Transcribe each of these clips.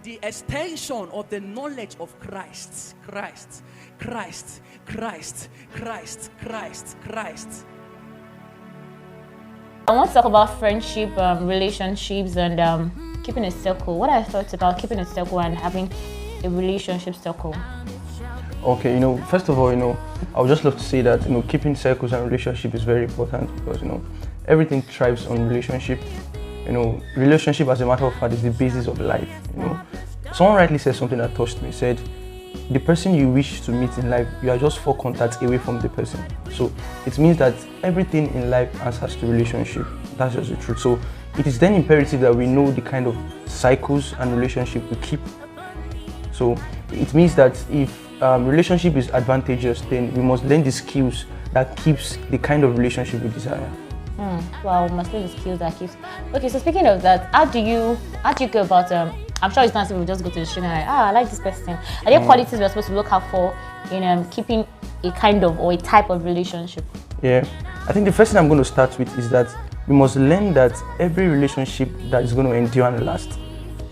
the extension of the knowledge of Christ. Christ, Christ, Christ, Christ, Christ, Christ. I want to talk about friendship, relationships, and keeping a circle. What are your thoughts about keeping a circle and having a relationship circle? Okay, first of all, I would just love to say that, keeping circles and relationship is very important because, everything thrives on relationship. Relationship, as a matter of fact, is the basis of life. Someone rightly said something that touched me. Said, the person you wish to meet in life, you are just 4 contacts away from the person. So it means that everything in life answers to relationship. That's just the truth. So it is then imperative that we know the kind of cycles and relationship we keep. So it means that if relationship is advantageous, then we must learn the skills that keeps the kind of relationship we desire. Well, we must learn the skills that keeps. Okay, so speaking of that, how do you go about I'm sure it's not simple. We just go to the street and I like this person. Are there qualities we're supposed to look out for in keeping a kind of or a type of relationship? Yeah, I think the first thing I'm going to start with is that we must learn that every relationship that is going to endure and last,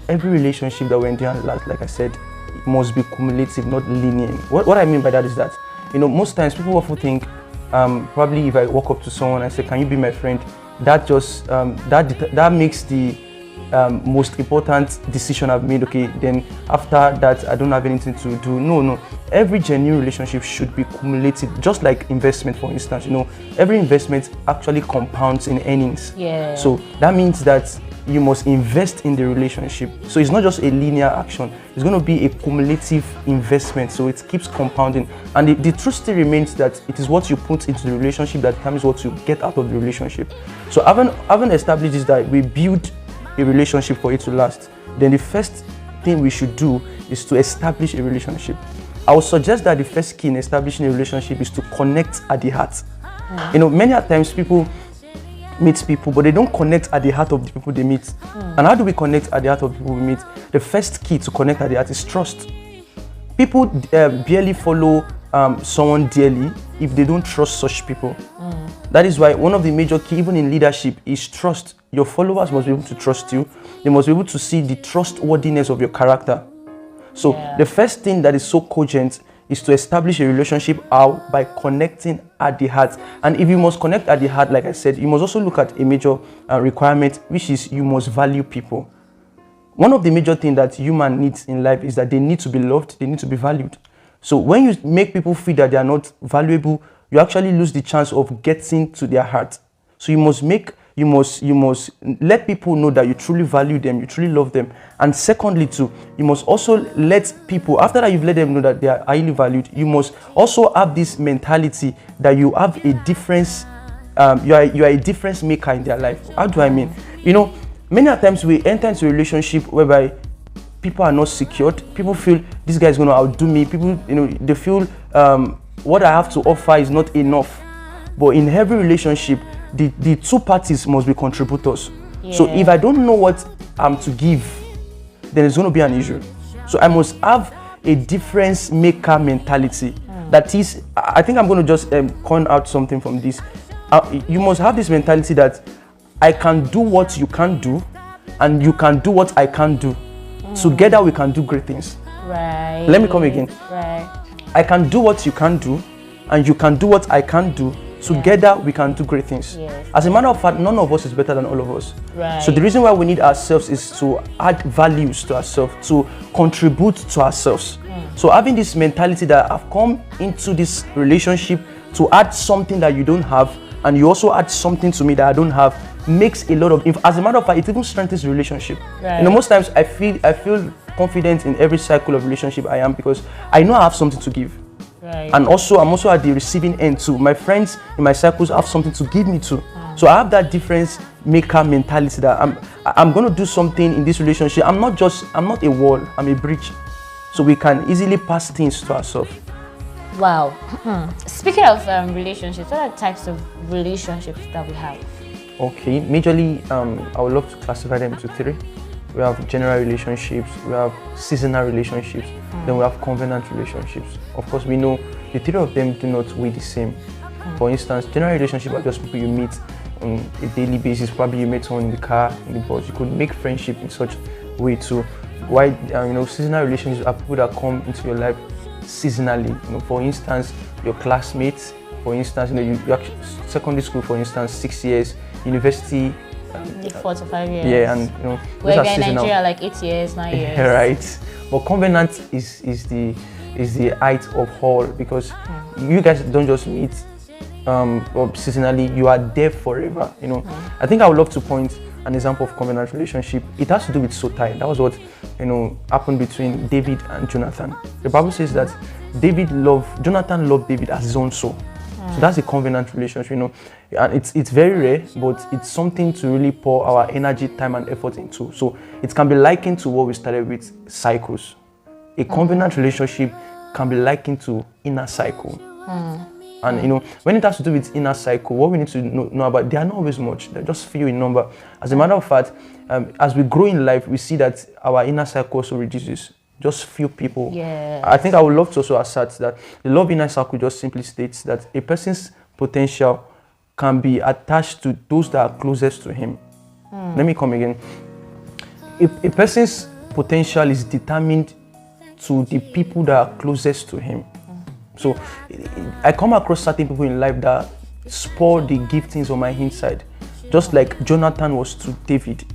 every relationship that will endure and last, like I said, it must be cumulative, not linear. What I mean by that is that, most times people often think, probably if I walk up to someone and say, "Can you be my friend?" That just that makes the most important decision I've made. Okay, then after that I don't have anything to do. No. Every genuine relationship should be cumulative, just like investment, for instance. Every investment actually compounds in earnings. Yeah. So that means that you must invest in the relationship. So it's not just a linear action. It's going to be a cumulative investment. So it keeps compounding. And the truth still remains that it is what you put into the relationship that determines what you get out of the relationship. So having established this, that we build a relationship for it to last, then the first thing we should do is to establish a relationship. I would suggest that the first key in establishing a relationship is to connect at the heart. Many times people meet people, but they don't connect at the heart of the people they meet. And how do we connect at the heart of the people we meet? The first key to connect at the heart is trust. People barely follow someone dearly if they don't trust such people. That is why one of the major key, even in leadership, is trust. Your followers must be able to trust you. They must be able to see the trustworthiness of your character. So the first thing that is so cogent is to establish a relationship out by connecting at the heart. And if you must connect at the heart, like I said, you must also look at a major requirement, which is you must value people. One of the major things that human needs in life is that they need to be loved, they need to be valued. So when you make people feel that they are not valuable, you actually lose the chance of getting to their heart. So you must let people know that you truly value them, you truly love them. And secondly too, you must also let people, after that you've let them know that they are highly valued, you must also have this mentality that you have a difference, you are a difference maker in their life. How do I mean? Many times we enter into a relationship whereby people are not secured. People feel this guy is going to outdo me. People, they feel what I have to offer is not enough. But in every relationship, the two parties must be contributors. Yeah. So if I don't know what I'm to give, then it's going to be an issue. So I must have a difference maker mentality. That is, I think I'm going to just coin out something from this. You must have this mentality that I can do what you can't do, and you can do what I can't do. Together we can do great things. Right. Let me come again. Right. I can do what you can't do, and you can do what I can't do. Together we can do great things. Yes. As a matter of fact, none of us is better than all of us. Right. So the reason why we need ourselves is to add values to ourselves, to contribute to ourselves. So having this mentality that I've come into this relationship to add something that you don't have, and you also add something to me that I don't have, makes a lot of, as a matter of fact, it even strengthens the relationship. Right. Most times I feel confident in every cycle of relationship I am, because I know I have something to give. Right. And also I'm also at the receiving end too. My friends in my circles have something to give me too. So I have that difference maker mentality that I'm going to do something in this relationship. I'm not a wall, I'm a bridge. So we can easily pass things to ourselves. Wow. Speaking of relationships, what are the types of relationships that we have? Okay, majorly I would love to classify them into 3. We have general relationships, we have seasonal relationships, then we have covenant relationships. Of course, we know the 3 of them do not weigh the same. For instance, general relationships are just people you meet on a daily basis. Probably you met someone in the car, in the bus. You could make friendship in such a way too. why seasonal relationships are people that come into your life seasonally. For instance, your classmates. For instance, you actually, secondary school, for instance, 6 years. University, 4 to 5 years. Yeah, and we're in Nigeria like 8 years, 9 years. Right. But covenant is the height of all, because you guys don't just meet seasonally, you are there forever. I think I would love to point an example of covenant relationship. It has to do with sotai. That was what happened between David and Jonathan. The Bible says that Jonathan loved David as his own soul. So that's a covenant relationship, and it's very rare, but it's something to really pour our energy, time, and effort into. So it can be likened to what we started with, cycles. A covenant relationship can be likened to inner cycle. And when it has to do with inner cycle, what we need to know about, they are not always much. They're just few in number. As a matter of fact, as we grow in life, we see that our inner cycle also reduces. Just few people. Yeah. I think I would love to also assert that the love inner circle just simply states that a person's potential can be attached to those that are closest to him. Let me come again. A person's potential is determined to the people that are closest to him. So I come across certain people in life that spoil the giftings on my inside, just like Jonathan was to David.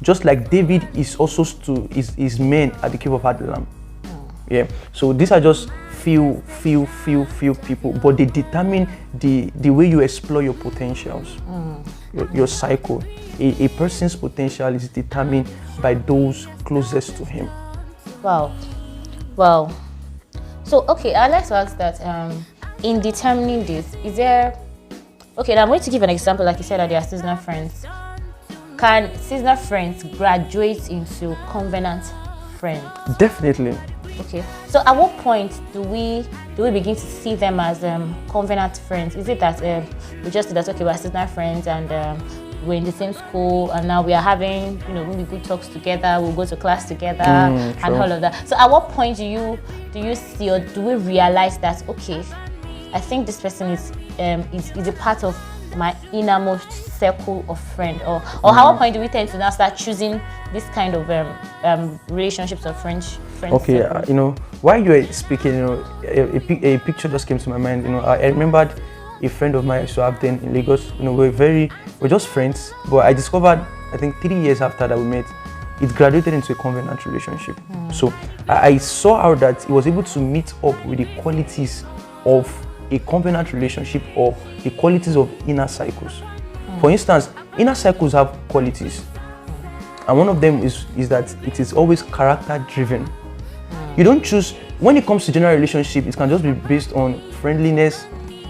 Just like David is also to his men at the cave of Adullam. Yeah. So these are just few people, but they determine the way you explore your potentials, your cycle. A person's potential is determined by those closest to him. Wow. So okay, I'd like to ask that in determining this, is there? Okay, now I'm going to give an example. Like you said, that they are seasonal friends. Can seasonal friends graduate into covenant friends? Definitely. Okay. So at what point do we begin to see them as covenant friends? Is it that we just say that okay, we're seasonal friends and we're in the same school and now we are having really good talks together, we'll go to class together and all of that. So at what point do you see, or do we realize that okay, I think this person is a part of my innermost circle of friend, or at what point do we tend to now start choosing this kind of relationships or friends? Okay, while you were speaking, a picture just came to my mind. I remembered a friend of mine I used to have then in Lagos. We're just friends, but I discovered, I think 3 years after that we met, it graduated into a covenant relationship. So I saw how that he was able to meet up with the qualities of a covenant relationship or the qualities of inner cycles. For instance, inner cycles have qualities, and one of them is that it is always character driven. You don't choose, when it comes to general relationship, it can just be based on friendliness.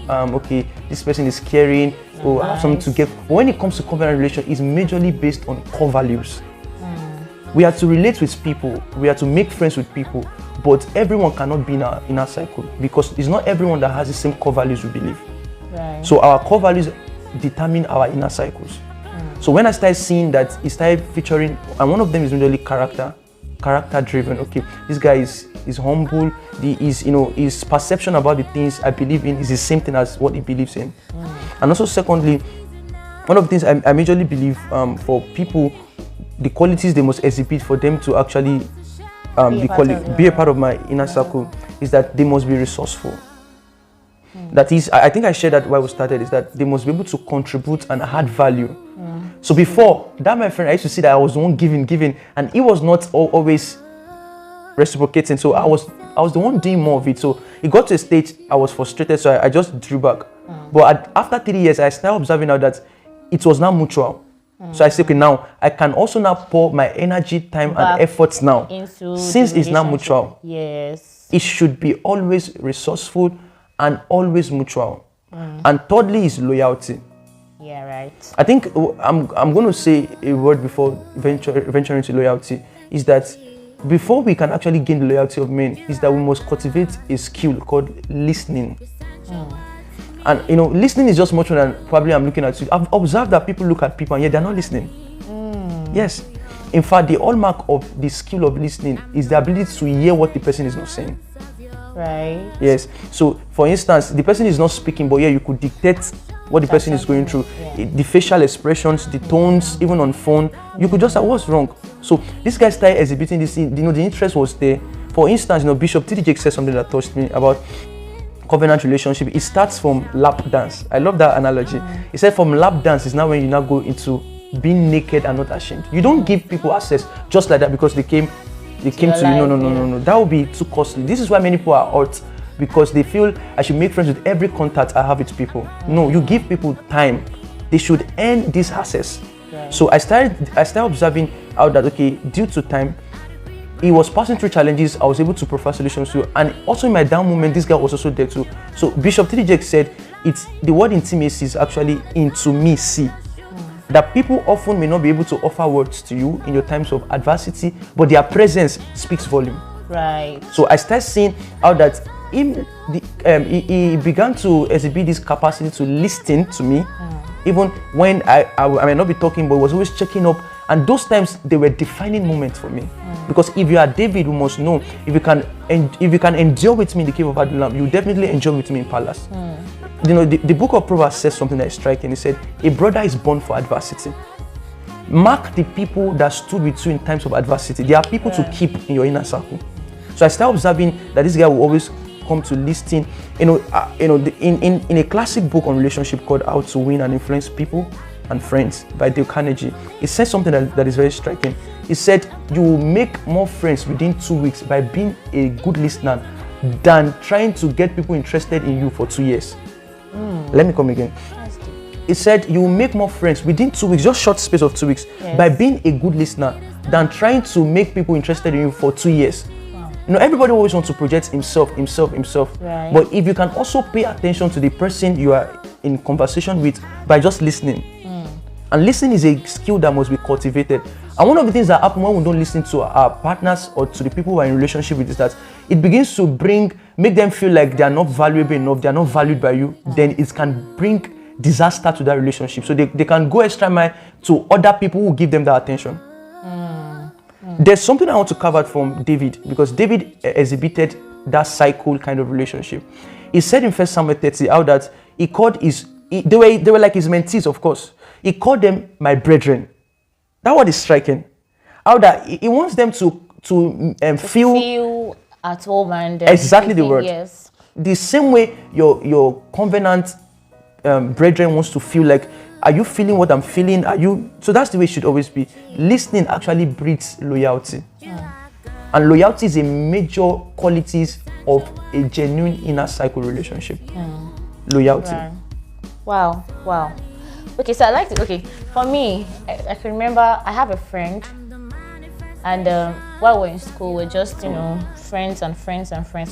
Okay, this person is caring or have something to give. But when it comes to covenant relationship, it's majorly based on core values. We are to relate with people, we are to make friends with people, but everyone cannot be in our inner cycle because it's not everyone that has the same core values we believe. Right. So our core values determine our inner cycles. So when I started seeing that, it started featuring, and one of them is really character driven. Okay, this guy is humble. His perception about the things I believe in is the same thing as what he believes in. And also secondly, one of the things I majorly believe for people, the qualities they must exhibit for them to actually be a part of my inner circle is that they must be resourceful. That is, I think I shared that while we started, is that they must be able to contribute and add value. So before that, my friend, I used to see that I was the one giving, and he was not always reciprocating. So I was the one doing more of it. So it got to a stage I was frustrated, so I just drew back. But after 3 years, I started observing now that it was now mutual. So I said, okay, now I can also now pour my energy, time, and efforts now. Since it's now mutual, yes, it should be always resourceful and always mutual. And thirdly is loyalty. Yeah, right. I think I'm going to say a word before venturing into loyalty, is that before we can actually gain the loyalty of men, is that we must cultivate a skill called listening. And listening is just much more than probably I'm looking at you. I've observed that people look at people and yet they're not listening. Yes. In fact, the hallmark of the skill of listening is the ability to hear what the person is not saying. Right. Yes. So, for instance, the person is not speaking, but you could dictate what the person is going through. The facial expressions, the tones, even on phone, you could just say, what's wrong? So this guy started exhibiting this, the interest was there. For instance, Bishop T.D. Jakes said something that touched me about covenant relationship. It starts from lap dance. I love that analogy. He said from lap dance is now when you now go into being naked and not ashamed. You don't give people access just like that because they came to you. No. That would be too costly. This is why many people are hurt, because they feel I should make friends with every contact I have with people. No, you give people time. They should earn this access. Right. So I started observing how that, okay, due to time, he was passing through challenges. I was able to provide solutions to, and also in my down moment, this guy was also there too. So Bishop T.D. Jakes said, it's the word intimacy is actually intimacy. That people often may not be able to offer words to you in your times of adversity, but their presence speaks volume. Right. So I started seeing how that he began to exhibit this capacity to listen to me, even when I might not be talking, but was always checking up. And those times they were defining moments for me, because if you are David, you must know if you can endure with me in the cave of Adullam, you definitely endure with me in palace. The book of Proverbs says something that is striking. It said, a brother is born for adversity. Mark the people that stood with you in times of adversity. There are people to keep in your inner circle. So I started observing that this guy will always come to listen. In a classic book on relationship called How to Win and Influence People and Friends by Dale Carnegie, it says something that is very striking. It said, you will make more friends within 2 weeks by being a good listener than trying to get people interested in you for 2 years. Let me come again. It said you will make more friends within 2 weeks, just short space of 2 weeks, by being a good listener than trying to make people interested in you for 2 years. Wow. Everybody always wants to project himself. Right. But if you can also pay attention to the person you are in conversation with by just listening. And listening is a skill that must be cultivated. And one of the things that happen when we don't listen to our partners or to the people who are in relationship with is that it begins to make them feel like they are not valuable enough, they are not valued by you. Then it can bring disaster to that relationship. So they can go extra mile to other people who give them that attention. There's something I want to cover from David, because David exhibited that cycle kind of relationship. He said in 1 Samuel 30 how that he called they were like his mentees, of course. He called them my brethren. That word is striking. How that he wants them to feel at home and exactly the word. Yes. The same way your covenant brethren wants to feel like, are you feeling what I'm feeling? Are you? So that's the way it should always be. Listening actually breeds loyalty. And loyalty is a major qualities of a genuine inner cycle relationship. Loyalty. Right. Wow. Okay, so for me, I can remember I have a friend, and while we're in school, we're just, friends. I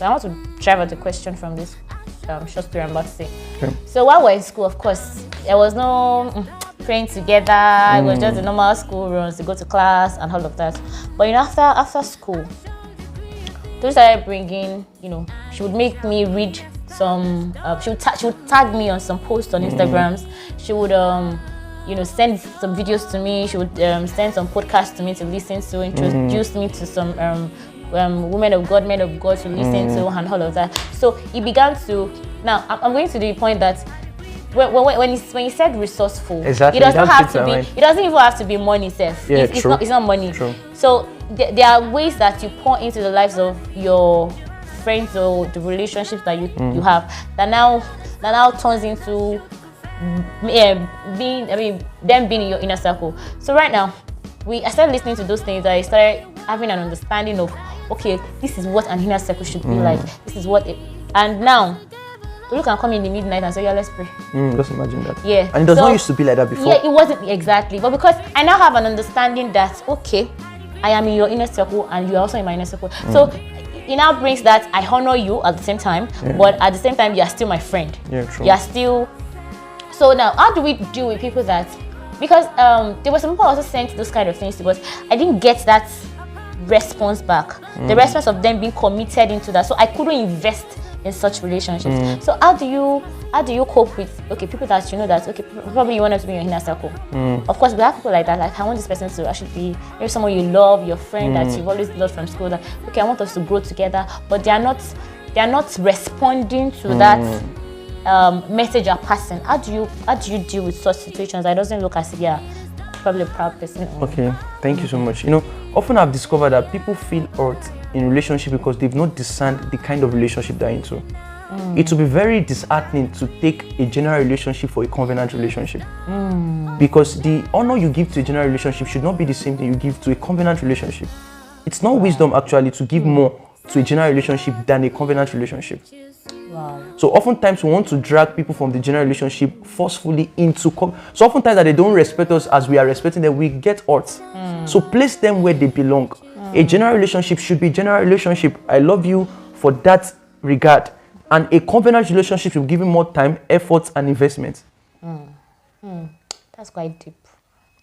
want to drive out the question from this short story I'm about to say. Okay. So while we're in school, of course, there was no praying together. It was just the normal school runs to go to class and all of that. But after school, they started bringing, she would make me read some, she would tag me on some posts on Instagrams. She would send some videos to me. She would send some podcasts to me to listen to, introduce me to some women of God, men of God to listen to, and all of that. So it began to. Now I'm going to the point that when you said resourceful, exactly. It doesn't have to be. It doesn't even have to be money itself. Yeah, it's not money. True. So there are ways that you pour into the lives of your friends or the relationships that you have that now turns into them being in your inner circle. So right now, I started listening to those things. I started having an understanding of, okay, this is what an inner circle should be like. This is what and now, you can come in the midnight and say, yeah, let's pray. Just imagine that. Yeah. And it does not used to be like that before. Yeah, it wasn't exactly. But because I now have an understanding that, okay, I am in your inner circle and you are also in my inner circle. So it now brings that I honor you at the same time, but at the same time, you are still my friend. Yeah, true. You are still. So now, how do we deal with people that, because there were some people also sent those kind of things to us, I didn't get that response back. The response of them being committed into that, so I couldn't invest in such relationships. So how do you cope with people that that probably you want them to be in your inner circle? Of course, we have people like that. Like, I want this person to actually be maybe someone you love, your friend that you've always loved from school. That I want us to grow together, but they are not responding to that message you're passing. How do you deal with such situations? It doesn't look as if you're probably a proud person. Okay, thank you so much. often I've discovered that people feel hurt in relationship because they've not discerned the kind of relationship they're into. It will be very disheartening to take a general relationship for a covenant relationship. Because the honor you give to a general relationship should not be the same thing you give to a covenant relationship. It's not wisdom actually to give more to a general relationship than a covenant relationship. Wow. So oftentimes we want to drag people from the general relationship forcefully into so oftentimes that they don't respect us as we are respecting them, we get hurt. So place them where they belong. A general relationship should be a general relationship. I love you for that regard. And a covenant relationship will give you more time, effort, and investment. That's quite deep,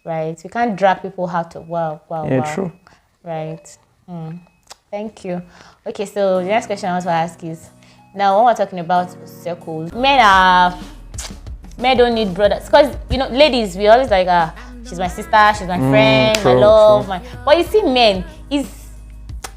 right? You can't drag people out of wow. Yeah, true. Right. Thank you. Okay, so the next question I want to ask is, now when we're talking about circles, men don't need brothers, because ladies, we always like, she's my sister, she's my friend, true, my love, but you see, men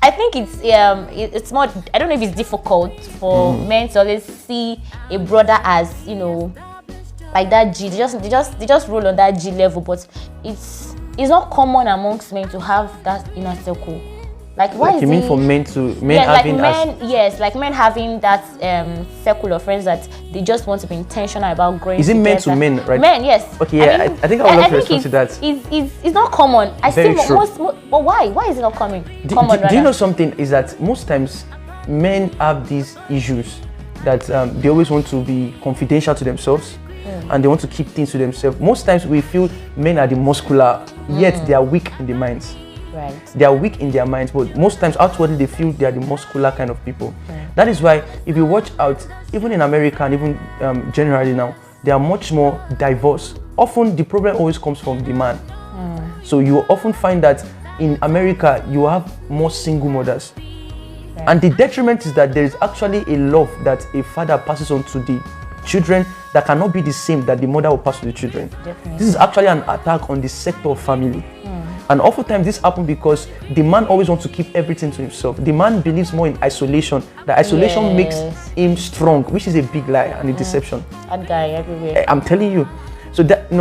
I think it's more, I don't know if it's difficult for men to always see a brother as, like that G. They just roll on that G level, but it's not common amongst men to have that inner circle. Like, why like is you mean for men having like men having that circle of friends that they just want to be intentional about growing. Is it together. men to men, right? Men, yes. Okay, yeah, I think I would love to respond to that. It's not common. I Very see true. most, but why? Why is it not common? Do you know something? Is that most times men have these issues that they always want to be confidential to themselves and they want to keep things to themselves. Most times we feel men are the muscular, yet they are weak in their minds. Right. They are weak in their minds, but most times outwardly they feel they are the muscular kind of people. That is why if you watch out, even in America and even generally now, they are much more diverse. Often the problem always comes from the man. So you often find that in America you have more single mothers. And the detriment is that there is actually a love that a father passes on to the children that cannot be the same that the mother will pass to the children. Definitely. This is actually an attack on the sector of family. And oftentimes this happens because the man always wants to keep everything to himself. The man believes more in isolation. That isolation makes him strong, which is a big lie and a deception. That guy everywhere. I'm telling you. So that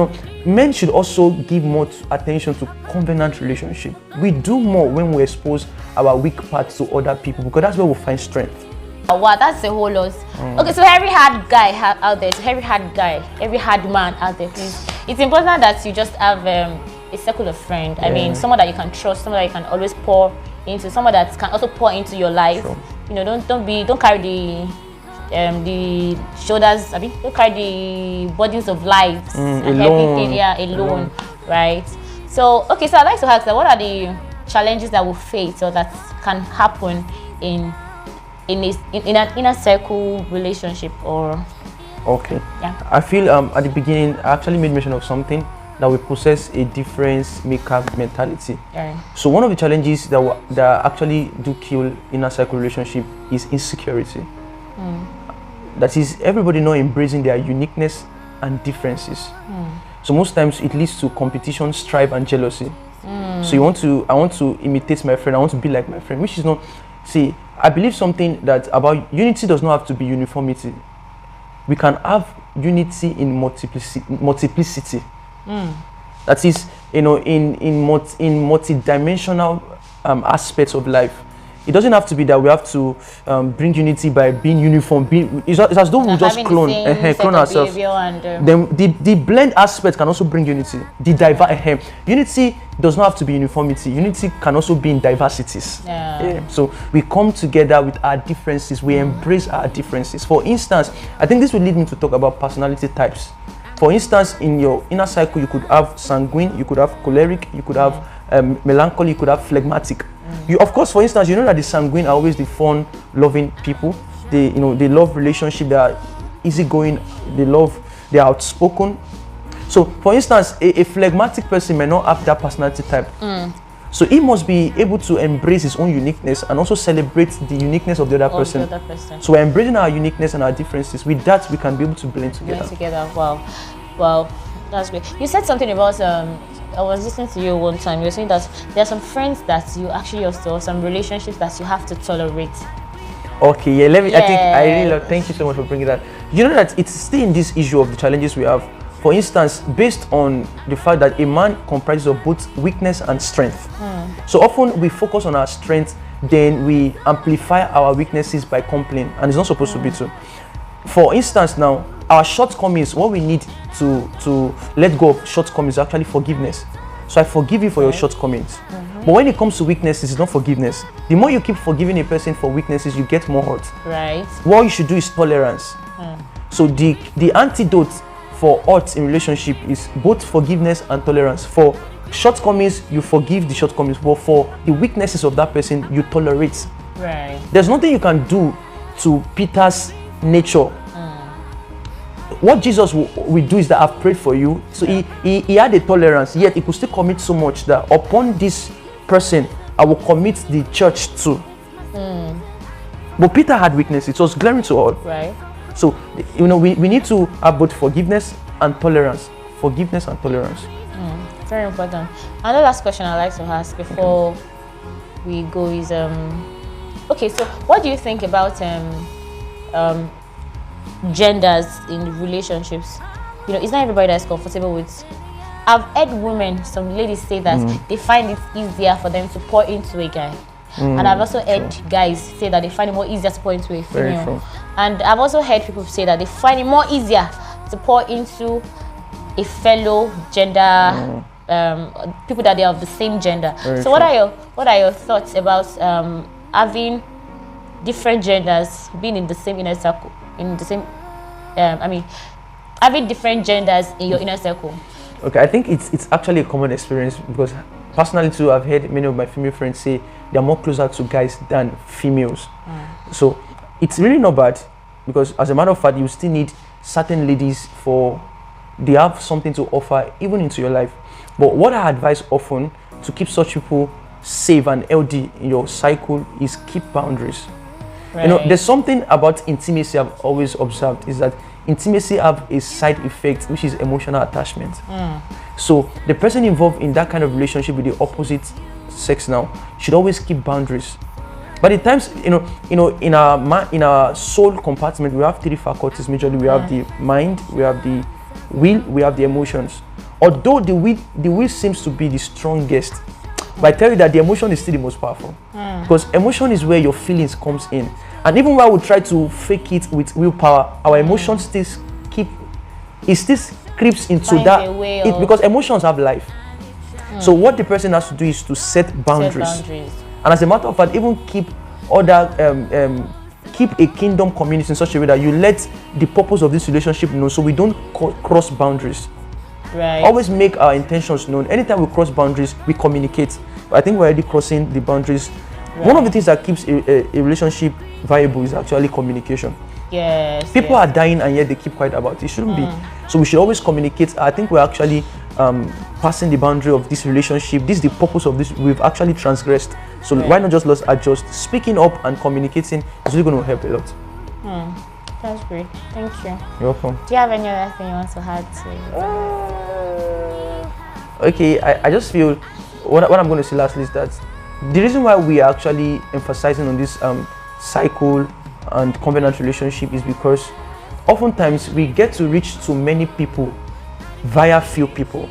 men should also give more attention to covenant relationship. We do more when we expose our weak parts to other people because that's where we find strength. Wow, that's a whole lot. Okay, so every hard guy out there, every hard man out there, please. It's important that you just have a circle of friends. I mean, someone that you can trust, someone that you can always pour into, someone that can also pour into your life. Sure. Don't carry the shoulders. Don't carry the burdens of lives and everything. Yeah, alone, right? So okay, so I'd like to ask that what are the challenges that we face or that can happen in an inner circle relationship or? Okay. Yeah. I feel at the beginning I actually made mention of something that we possess a difference maker mentality. Yeah. So one of the challenges that actually do kill inner circle relationship is insecurity. That is everybody not embracing their uniqueness and differences. So most times it leads to competition, strife, and jealousy. So I want to imitate my friend. I want to be like my friend, which is not. See, I believe something that about unity does not have to be uniformity. We can have unity in multiplicity. That is, in multi-dimensional aspects of life. It doesn't have to be that we have to bring unity by being uniform. It's as though we just clone ourselves. Then the blend aspect can also bring unity. Unity does not have to be uniformity. Unity can also be in diversities. So we come together with our differences. We embrace our differences. For instance, I think this will lead me to talk about personality types. For instance, in your inner cycle, you could have sanguine, you could have choleric, you could have melancholy, you could have phlegmatic. You, of course, for instance, you know that the sanguine are always the fun, loving people. They love relationship. They are easygoing. They are outspoken. So, for instance, a phlegmatic person may not have that personality type. So he must be able to embrace his own uniqueness and also celebrate the uniqueness of the other person. So we're embracing our uniqueness and our differences. With that, we can be able to blend together. Wow, that's great. You said something about I was listening to you one time. You were saying that there are some friends that you actually also, some relationships that you have to tolerate. Okay, yeah. I think I really love. Thank you so much for bringing that. You know that it's still in this issue of the challenges we have. For instance, based on the fact that a man comprises of both weakness and strength. So often we focus on our strengths, then we amplify our weaknesses by complaining, and it's not supposed to be so. For instance, now our shortcomings, what we need to let go of shortcomings is actually forgiveness. So I forgive you for your shortcomings. But when it comes to weaknesses, it's not forgiveness. The more you keep forgiving a person for weaknesses, you get more hurt. Right. What you should do is tolerance. So the antidote for hurt in relationship is both forgiveness and tolerance. For shortcomings, you forgive the shortcomings, but for the weaknesses of that person, you tolerate. Right. There's nothing you can do to Peter's nature. What Jesus will do is that I've prayed for you. So he had a tolerance, yet he could still commit so much that upon this person, I will commit the church too. But Peter had weaknesses. It was glaring to all. Right. So, we need to have both forgiveness and tolerance. Forgiveness and tolerance. Very important. Another last question I'd like to ask before we go is okay, so what do you think about genders in relationships? It's not everybody that's comfortable with. I've heard women, some ladies say that they find it easier for them to pour into a guy. And I've also heard guys say that they find it more easier to pour into a female. And I've also heard people say that they find it more easier to pour into a fellow gender, people that they are of the same gender. So what are your thoughts about having different genders being in the same inner circle, having different genders in your inner circle? Okay, I think it's actually a common experience, because personally too, I've heard many of my female friends say they're more closer to guys than females. So it's really not bad, because as a matter of fact, you still need certain ladies they have something to offer even into your life. But what I advise often to keep such people safe and healthy in your cycle is keep boundaries. Right. There's something about intimacy I've always observed is that intimacy have a side effect, which is emotional attachment. So the person involved in that kind of relationship with the opposite sex now should always keep boundaries. But at times, in our soul compartment, we have three faculties majorly. We have the mind, we have the will, we have the emotions. Although the will seems to be the strongest, but I tell you that the emotion is still the most powerful. Because emotion is where your feelings comes in. And even while we try to fake it with willpower, our emotions still creeps into that. Because emotions have life. So what the person has to do is to set boundaries. And as a matter of fact, even keep a kingdom community in such a way that you let the purpose of this relationship know, so we don't cross boundaries. Right. Always make our intentions known. Anytime we cross boundaries, we communicate. I think we're already crossing the boundaries. Right. One of the things that keeps a relationship viable is actually communication. Yes. People are dying and yet they keep quiet about it. It shouldn't be. So we should always communicate. I think we're actually passing the boundary of this relationship. This is the purpose of this. We've actually transgressed. So why not just let's adjust? Speaking up and communicating is really going to help a lot. That's great. Thank you. You're welcome. Do you have any other thing you want to add to? Okay, I just feel what I'm going to say lastly is that the reason why we are actually emphasizing on this cycle and covenant relationship is because oftentimes we get to reach to many people via few people.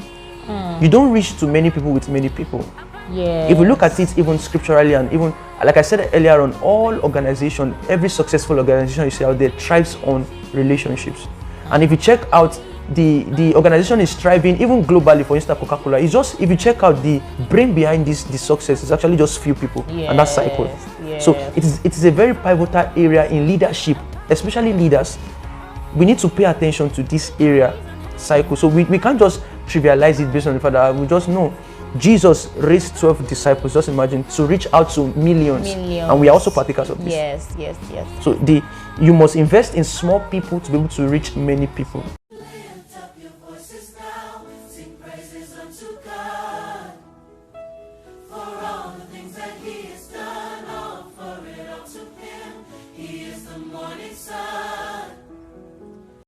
You don't reach to many people with many people. Yeah. If we look at it even scripturally, and even like I said earlier on, all organization, every successful organization you see out there thrives on relationships. And if you check out the organization is thriving even globally, for instance Coca-Cola, it's just, if you check out the brain behind the success, it's actually just few people. And that cycle. So it is a very pivotal area in leadership, especially leaders. We need to pay attention to this area cycle. So we can't just trivialize it based on the fact that we just know Jesus raised 12 disciples, just imagine, to reach out to millions. And we are also partakers of this. Yes. So you must invest in small people to be able to reach many people.